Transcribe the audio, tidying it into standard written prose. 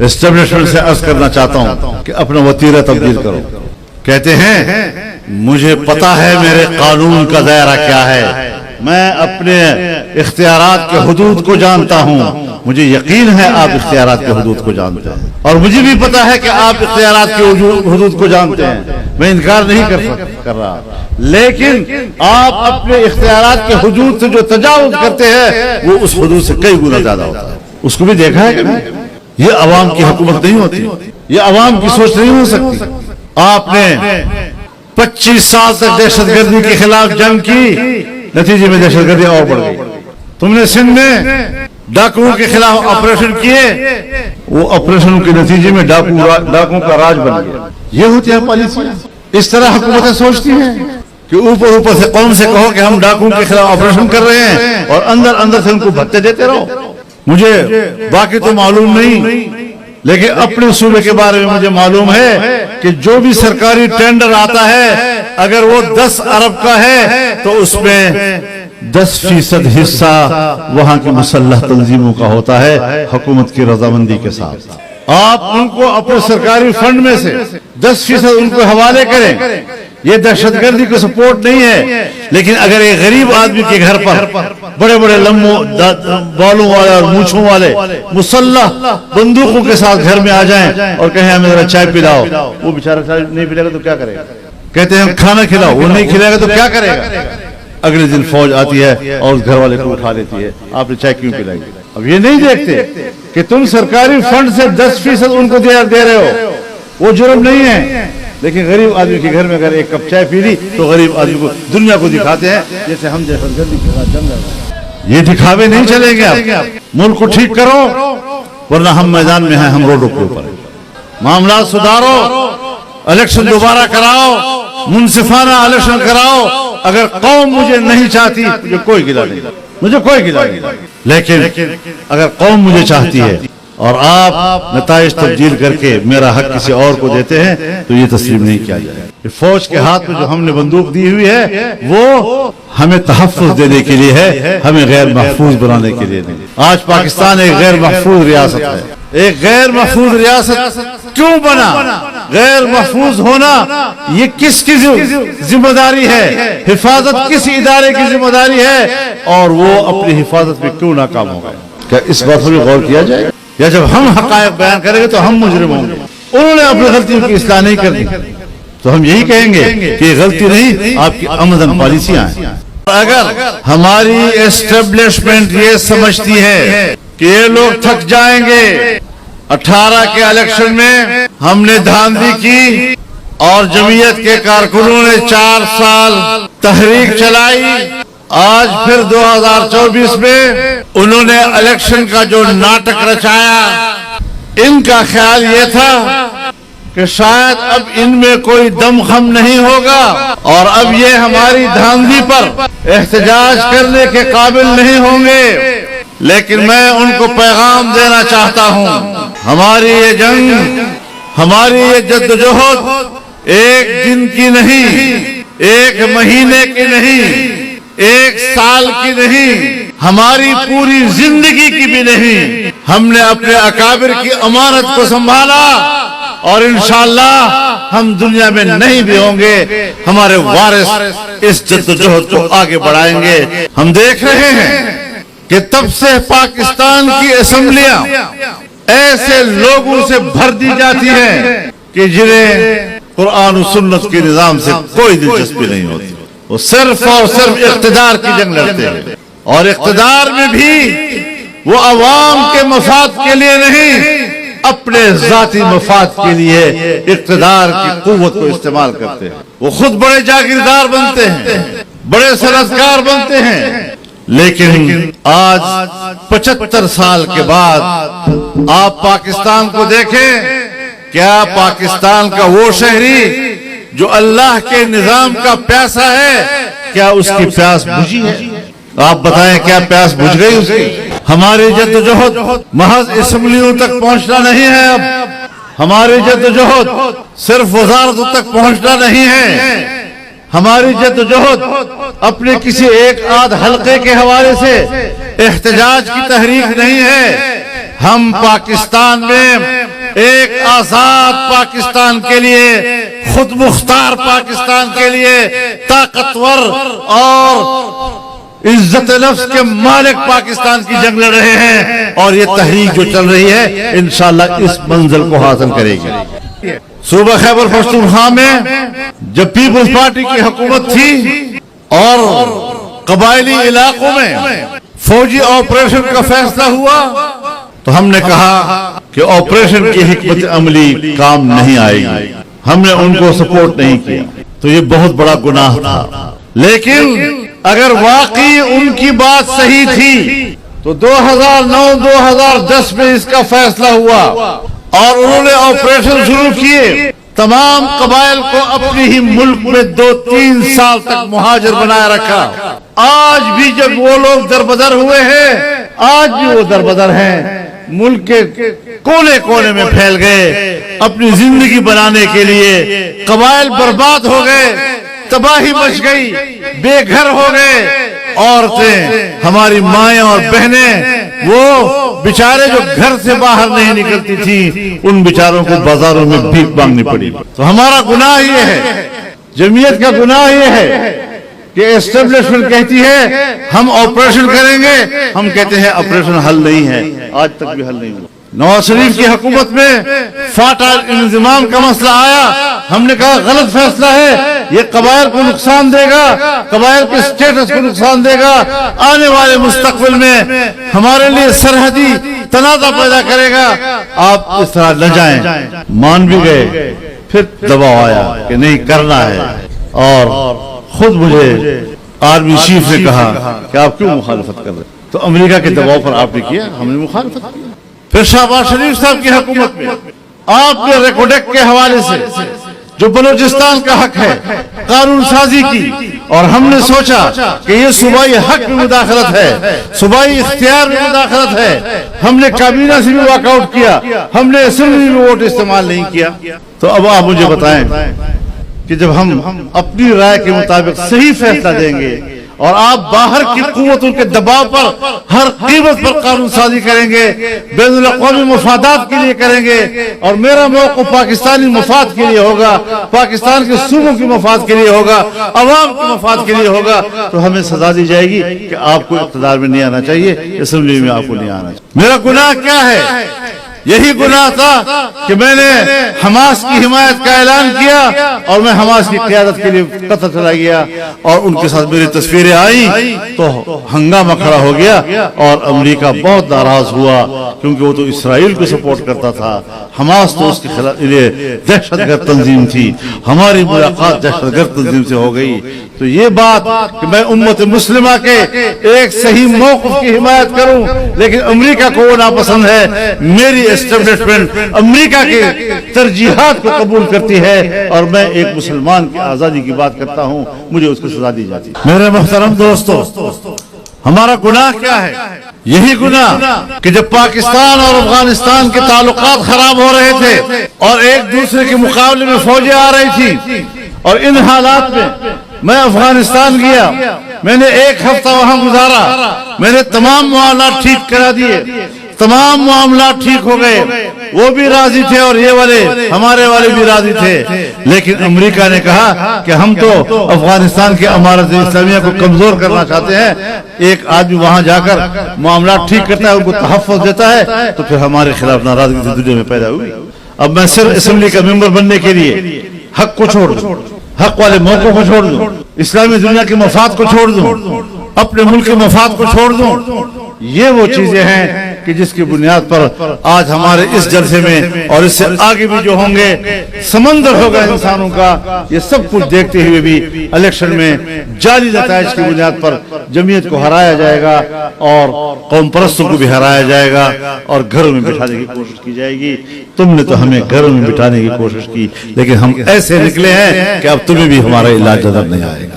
Establishment سے عرض کرنا چاہتا ہوں کہ اپنا وتیرہ تبدیل کرو. کہتے ہیں مجھے پتا ہے میرے قانون کا دائرہ کیا ہے، میں اپنے اختیارات کے حدود کو جانتا ہوں. مجھے یقین ہے آپ اختیارات کے حدود کو جانتے ہیں، اور مجھے بھی پتا ہے کہ آپ اختیارات کے حدود کو جانتے ہیں. میں انکار نہیں کر رہا، لیکن آپ اپنے اختیارات کے حدود سے جو تجاوز کرتے ہیں وہ اس حدود سے کئی گنا زیادہ ہوتا ہے. اس کو بھی دیکھا ہے کبھی؟ یہ عوام کی حکومت نہیں ہوتی، یہ عوام کی سوچ نہیں ہو سکتی. آپ نے 25 سال تک دہشت گردی کے خلاف جنگ کی، نتیجے میں دہشت گردی اور بڑھ گئی. تم نے سندھ میں ڈاکوؤں کے خلاف آپریشن کیے، وہ آپریشن کے نتیجے میں ڈاکوؤں کا راج بن گیا. یہ ہوتی ہے پالیسی. اس طرح حکومتیں سوچتی ہیں کہ اوپر سے قوم سے کہو کہ ہم ڈاکوؤں کے خلاف آپریشن کر رہے ہیں اور اندر سے ان کو بھتے دیتے رہو. مجھے باقی تو معلوم نہیں، لیکن اپنے صوبے کے بارے میں مجھے معلوم ہے کہ جو بھی سرکاری ٹینڈر آتا ہے اگر وہ 10 ارب کا ہے تو اس میں 10% حصہ وہاں کی مسلح تنظیموں کا ہوتا ہے حکومت کی رضامندی کے ساتھ. آپ ان کو اپنے سرکاری فنڈ میں سے 10% ان کو حوالے کریں. یہ دہشت گردی کو سپورٹ نہیں ہے، لیکن اگر ایک غریب آدمی کے گھر پر بڑے بڑے لمبوں بالوں والے اور مونچھوں والے مسلح بندوقوں کے ساتھ گھر میں آ جائیں اور کہیں ہمیں ذرا چائے پلاؤ، وہ بیچارہ چائے نہیں پلے گا تو کیا کرے گا؟ کہتے ہیں کھانا کھلاؤ، وہ نہیں کھلائے گا تو کیا کرے گا؟ اگلے دن فوج آتی ہے اور اس گھر والے کو اٹھا لیتی ہے، آپ نے چائے کیوں پلائی؟ اب یہ نہیں دیکھتے کہ تم سرکاری فنڈ سے 10% ان کو دے رہے ہو، وہ جرم نہیں ہے. لیکن غریب آدمی کے گھر میں اگر ایک کپ چائے پی لی تو غریب آدمی کو دنیا کو دکھاتے ہیں جیسے ہم دہشت گردی کے خلاف جنگ لڑ. یہ دکھاوے نہیں چلیں گے. آپ ملک کو ٹھیک کرو ورنہ ہم میدان میں ہیں، ہم روڈوں کے اوپر ہیں. معاملات سدھارو، الیکشن دوبارہ کراؤ، منصفانہ الیکشن کراؤ. اگر قوم مجھے نہیں چاہتی مجھے کوئی گلہ نہیں، لیکن اگر قوم مجھے چاہتی ہے اور آپ نتائج تبدیل کر کے میرا حق کسی اور کو دیتے ہیں تو یہ تسلیم نہیں کیا جائے. فوج کے ہاتھ میں جو ہم نے بندوق دی ہوئی ہے وہ ہمیں تحفظ دینے کے لیے ہے، ہمیں غیر محفوظ بنانے کے لیے نہیں. آج پاکستان ایک غیر محفوظ ریاست ہے. ایک غیر محفوظ ریاست کیوں بنا؟ غیر محفوظ ہونا یہ کس کی ذمہ داری ہے؟ حفاظت کس ادارے کی ذمہ داری ہے؟ اور وہ اپنی حفاظت میں کیوں ناکام ہو گئے؟ کیا اس بات پر غور کیا جائے؟ یا جب ہم حقائق بیان کریں گے تو ہم مجرم ہوں گے؟ انہوں نے اپنی غلطیوں کی اصلاح نہیں کرنی تو ہم یہی کہیں گے کہ یہ غلطی نہیں، آپ کی آمدن پالیسیاں ہیں. اگر ہماری اسٹیبلشمنٹ یہ سمجھتی ہے کہ یہ لوگ تھک جائیں گے، 18 کے الیکشن میں ہم نے دھاندلی کی اور جمعیت کے کارکنوں نے 4 سال تحریک چلائی، آج پھر 2024 میں انہوں نے الیکشن کا جو ناٹک رچایا، ان کا خیال یہ تھا کہ شاید اب ان میں کوئی دم خم نہیں ہوگا اور اب یہ ہماری دھاندلی پر احتجاج کرنے کے قابل نہیں ہوں گے. لیکن میں ان کو پیغام دینا چاہتا ہوں، ہماری یہ جنگ، ہماری یہ جدوجہد ایک دن کی نہیں، ایک مہینے کی نہیں، ایک سال کی نہیں، ہماری پوری زندگی کی بھی نہیں. ہم نے اپنے اکابر کی امانت کو سنبھالا اور انشاءاللہ ہم دنیا میں نہیں بھی ہوں گے، ہمارے وارث اس جدوجہد کو آگے بڑھائیں گے. ہم دیکھ رہے ہیں کہ تب سے پاکستان کی اسمبلیاں ایسے لوگوں سے بھر دی جاتی ہیں کہ جنہیں قرآن و سنت کے نظام سے کوئی دلچسپی نہیں ہوتی. وہ صرف اور صرف اقتدار کی جنگ لڑتے ہیں، اور اقتدار میں بھی وہ عوام کے مفاد کے لیے نہیں، اپنے ذاتی مفاد کے لیے اقتدار کی قوت کو استعمال کرتے ہیں. وہ خود بڑے جاگیردار بنتے ہیں، بڑے صنعتکار بنتے ہیں، لیکن آج 75 سال کے بعد آپ پاکستان کو دیکھیں، کیا پاکستان کا وہ شہری جو اللہ کے نظام کا پیاسا ہے، کیا اس کی پیاس بجھی ہے؟ آپ بتائیں کیا پیاس بجھ گئی اس کی؟ ہماری جدوجہد محض اسمبلیوں تک پہنچنا نہیں ہے، اب ہماری جدوجہد صرف وزارتوں تک پہنچنا نہیں ہے، ہماری جدوجہد اپنے کسی ایک آدھ حلقے کے حوالے سے احتجاج کی تحریک نہیں ہے. ہم پاکستان میں ایک آزاد پاکستان کے لیے، خود مختار پاکستان کے لیے، طاقتور اور عزت نفس کے مالک پاکستان کی جنگ لڑ رہے ہیں، اور یہ تحریک جو چل رہی ہے انشاءاللہ اس منزل کو حاصل کرے گی۔ صوبہ خیبر پختونخوا میں جب پیپلز پارٹی کی حکومت تھی اور قبائلی علاقوں میں فوجی آپریشن کا فیصلہ ہوا تو ہم نے کہا کہ آپریشن کی حکمت عملی کام نہیں آئے گی، ہم نے ان کو سپورٹ نہیں کیا، تو یہ بہت بڑا گناہ تھا۔ لیکن اگر واقعی ان کی بات صحیح تھی تو 2009-2010 میں اس کا فیصلہ ہوا اور انہوں نے آپریشن شروع کیے، تمام قبائل کو اپنی ہی ملک میں 2-3 سال تک مہاجر بنائے رکھا۔ آج بھی جب وہ لوگ دربدر ہوئے ہیں، آج بھی وہ دربدر ہیں، ملک کے کونے کونے میں پھیل گئے اپنی زندگی بنانے کے لیے، قبائل برباد ہو گئے، تباہی مچ گئی، بے گھر ہو گئے۔ عورتیں، ہماری مائیں اور بہنیں، وہ بیچارے جو گھر سے باہر نہیں نکلتی تھی، ان بیچاروں کو بازاروں میں بھیک مانگنی پڑی۔ تو ہمارا گناہ یہ ہے، جمعیت کا گناہ یہ ہے کہ اسٹیبلشمنٹ کہتی ہے ہم آپریشن کریں گے، ہم کہتے ہیں آپریشن حل نہیں ہے، آج تک بھی حل نہیں ہوا۔ نواز شریف کی حکومت میں فاٹا انضمام کا مسئلہ آیا، ہم نے کہا غلط فیصلہ ہے، یہ قبائل کو نقصان دے گا، قبائل کے سٹیٹس کو نقصان دے گا، آنے والے مستقبل میں ہمارے لیے سرحدی تنازع پیدا کرے گا، آپ اس طرح نہ جائیں۔ مان بھی گئے، پھر دباؤ آیا کہ نہیں کرنا ہے، اور خود مجھے آرمی چیف نے کہا کہ آپ کیوں مخالفت کر رہے ہیں؟ تو امریکہ کے دباؤ پر آپ نے کیا، ہم نے مخالفت کی۔ پھر شہباز شریف صاحب کی حکومت میں آپ نے ریکوڈیک کے حوالے سے جو بلوچستان کا حق ہے قانون سازی کی، اور ہم نے سوچا کہ یہ صوبائی حق میں مداخلت ہے، صوبائی اختیار میں مداخلت ہے، ہم نے کابینہ سے بھی واک آؤٹ کیا، ہم نے اسمبلی میں ووٹ استعمال نہیں کیا۔ تو اب آپ مجھے بتائیں کہ جب ہم اپنی رائے کے مطابق صحیح فیصلہ دیں گے اور آپ باہر کی قوتوں کے دباؤ پر ہر قیمت پر قانون سازی کریں گے، بین الاقوامی مفادات کے لیے کریں گے، اور میرا موقف پاکستانی مفاد کے لیے ہوگا، پاکستان کے صوبوں کی مفاد کے لیے ہوگا، عوام کے مفاد کے لیے ہوگا، تو ہمیں سزا دی جائے گی کہ آپ کو اقتدار میں نہیں آنا چاہیے، اسمبلی میں آپ کو نہیں آنا چاہیے۔ میرا گناہ کیا ہے؟ یہی گناہ تھا کہ میں نے حماس کی حمایت کا اعلان کیا اور میں حماس کی قیادت کے لیے قطر چلا گیا، اور ان کے ساتھ میری تصویریں آئیں تو ہنگامہ کھڑا ہو گیا، اور امریکہ بہت ناراض ہوا کیونکہ وہ تو اسرائیل کو سپورٹ کرتا تھا، حماس تو اس کے خلاف دہشت گرد تنظیم تھی، ہماری ملاقات دہشت گرد تنظیم سے ہو گئی۔ تو یہ بات کہ میں امت مسلمہ کے ایک صحیح موقف کی حمایت کروں، لیکن امریکہ کو وہ ناپسند ہے، میری اسٹیبلشمنٹ امریکہ کے ترجیحات کو قبول کرتی ہے، اور میں ایک مسلمان کی آزادی کی بات کرتا ہوں، مجھے اس کو سزا دی جاتی ہے۔ میرے محترم دوستو، ہمارا گناہ کیا ہے؟ یہی گناہ کہ جب پاکستان اور افغانستان کے تعلقات خراب ہو رہے تھے اور ایک دوسرے کے مقابلے میں فوجیں آ رہی تھی، اور ان حالات میں میں افغانستان گیا، میں نے 1 ہفتہ وہاں گزارا، میں نے تمام معاملات ٹھیک کرا دیے، تمام معاملات ٹھیک ہو گئے، وہ بھی راضی تھے اور یہ والے ہمارے والے بھی راضی تھے، لیکن امریکہ نے کہا کہ ہم تو افغانستان کی امارت اسلامیہ کو کمزور کرنا چاہتے ہیں۔ ایک آدمی وہاں جا کر معاملات ٹھیک کرتا ہے، ان کو تحفظ دیتا ہے، تو پھر ہمارے خلاف ناراضگی دنیا میں پیدا ہوئی۔ اب میں صرف اسمبلی کا ممبر بننے کے لیے حق کو چھوڑ دوں، حق والے موقعوں کو چھوڑ دوں، اسلامی دنیا کے مفاد کو چھوڑ دوں، اپنے ملک کے مفاد کو چھوڑ دوں، یہ وہ چیزیں ہیں کہ جس کی بنیاد پر آج ہمارے اس جلسے میں اور اس سے آگے بھی جو ہوں گے سمندر ہوگا انسانوں کا، یہ سب کچھ دیکھتے ہوئے بھی الیکشن میں جعلی نتائج کی بنیاد پر جمعیت کو ہرایا جائے گا اور قوم پرستوں کو بھی ہرایا جائے گا اور گھروں میں بٹھانے کی کوشش کی جائے گی۔ تم نے تو ہمیں گھروں میں بٹھانے کی کوشش کی، لیکن ہم ایسے نکلے ہیں کہ اب تمہیں بھی ہمارا علاج نظر نہیں آئے گا۔